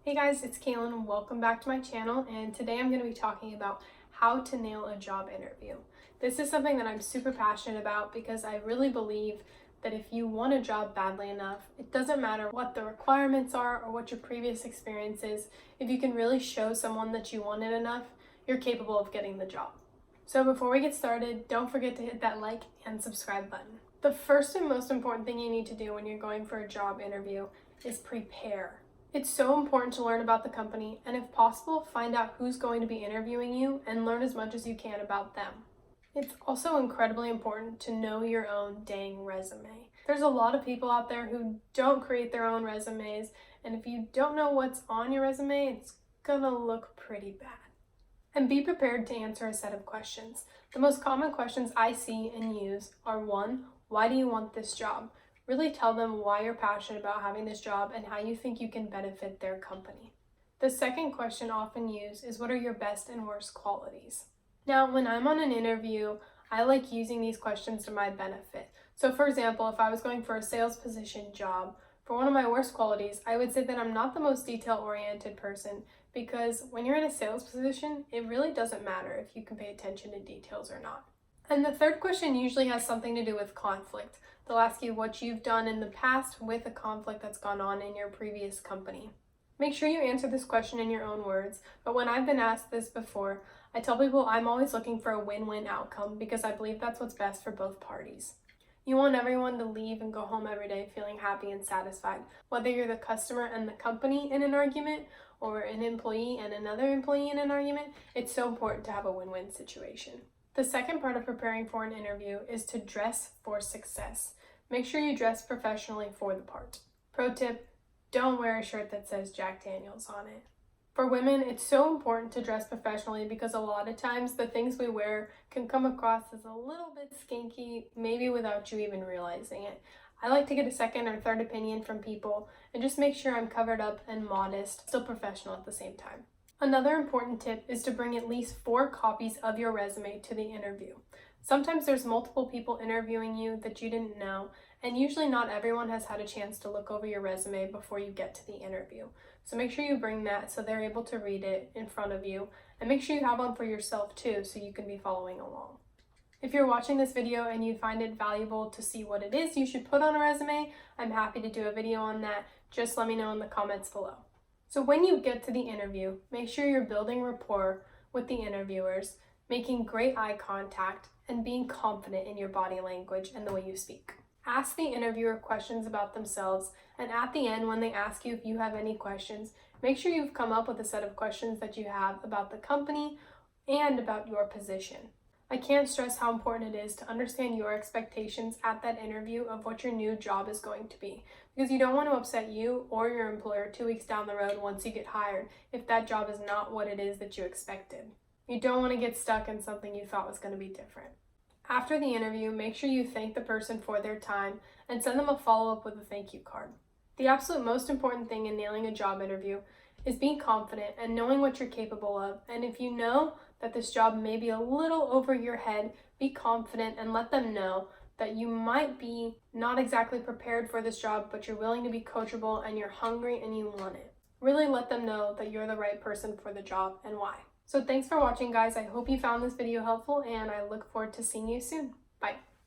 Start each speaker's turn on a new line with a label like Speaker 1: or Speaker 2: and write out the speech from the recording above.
Speaker 1: Hey guys, it's Kaylin and welcome back to my channel, and today I'm going to be talking about how to nail a job interview. This is something that I'm super passionate about because I really believe that if you want a job badly enough, it doesn't matter what the requirements are or what your previous experience is. If you can really show someone that you want it enough, you're capable of getting the job. So before we get started, don't forget to hit that like and subscribe button. The first and most important thing you need to do when you're going for a job interview is prepare. It's so important to learn about the company and, if possible, find out who's going to be interviewing you and learn as much as you can about them. It's also incredibly important to know your own dang resume. There's a lot of people out there who don't create their own resumes, and if you don't know what's on your resume, it's gonna look pretty bad. And be prepared to answer a set of questions. The most common questions I see and use are: 1, why do you want this job? Really tell them why you're passionate about having this job and how you think you can benefit their company. The second question often used is: what are your best and worst qualities? Now, when I'm on an interview, I like using these questions to my benefit. So for example, if I was going for a sales position job, for one of my worst qualities, I would say that I'm not the most detail-oriented person, because when you're in a sales position, it really doesn't matter if you can pay attention to details or not. And the third question usually has something to do with conflict. They'll ask you what you've done in the past with a conflict that's gone on in your previous company. Make sure you answer this question in your own words, but when I've been asked this before, I tell people I'm always looking for a win-win outcome because I believe that's what's best for both parties. You want everyone to leave and go home every day feeling happy and satisfied. Whether you're the customer and the company in an argument, or an employee and another employee in an argument, it's so important to have a win-win situation. The second part of preparing for an interview is to dress for success. Make sure you dress professionally for the part. Pro tip: don't wear a shirt that says Jack Daniels on it. For women, it's so important to dress professionally because a lot of times the things we wear can come across as a little bit skanky, maybe without you even realizing it. I like to get a second or third opinion from people and just make sure I'm covered up and modest, still professional at the same time. Another important tip is to bring at least 4 copies of your resume to the interview. Sometimes there's multiple people interviewing you that you didn't know, and usually not everyone has had a chance to look over your resume before you get to the interview. So make sure you bring that so they're able to read it in front of you, and make sure you have one for yourself too so you can be following along. If you're watching this video and you find it valuable to see what it is you should put on a resume, I'm happy to do a video on that. Just let me know in the comments below. So when you get to the interview, make sure you're building rapport with the interviewers, making great eye contact, and being confident in your body language and the way you speak. Ask the interviewer questions about themselves, and at the end, when they ask you if you have any questions, make sure you've come up with a set of questions that you have about the company and about your position. I can't stress how important it is to understand your expectations at that interview of what your new job is going to be, because you don't want to upset you or your employer 2 weeks down the road once you get hired if that job is not what it is that you expected. You don't want to get stuck in something you thought was going to be different. After the interview, make sure you thank the person for their time and send them a follow-up with a thank you card. The absolute most important thing in nailing a job interview is being confident and knowing what you're capable of. And if you know that this job may be a little over your head, be confident and let them know that you might be not exactly prepared for this job, but you're willing to be coachable and you're hungry and you want it. Really let them know that you're the right person for the job and why. So thanks for watching, guys. I hope you found this video helpful, and I look forward to seeing you soon.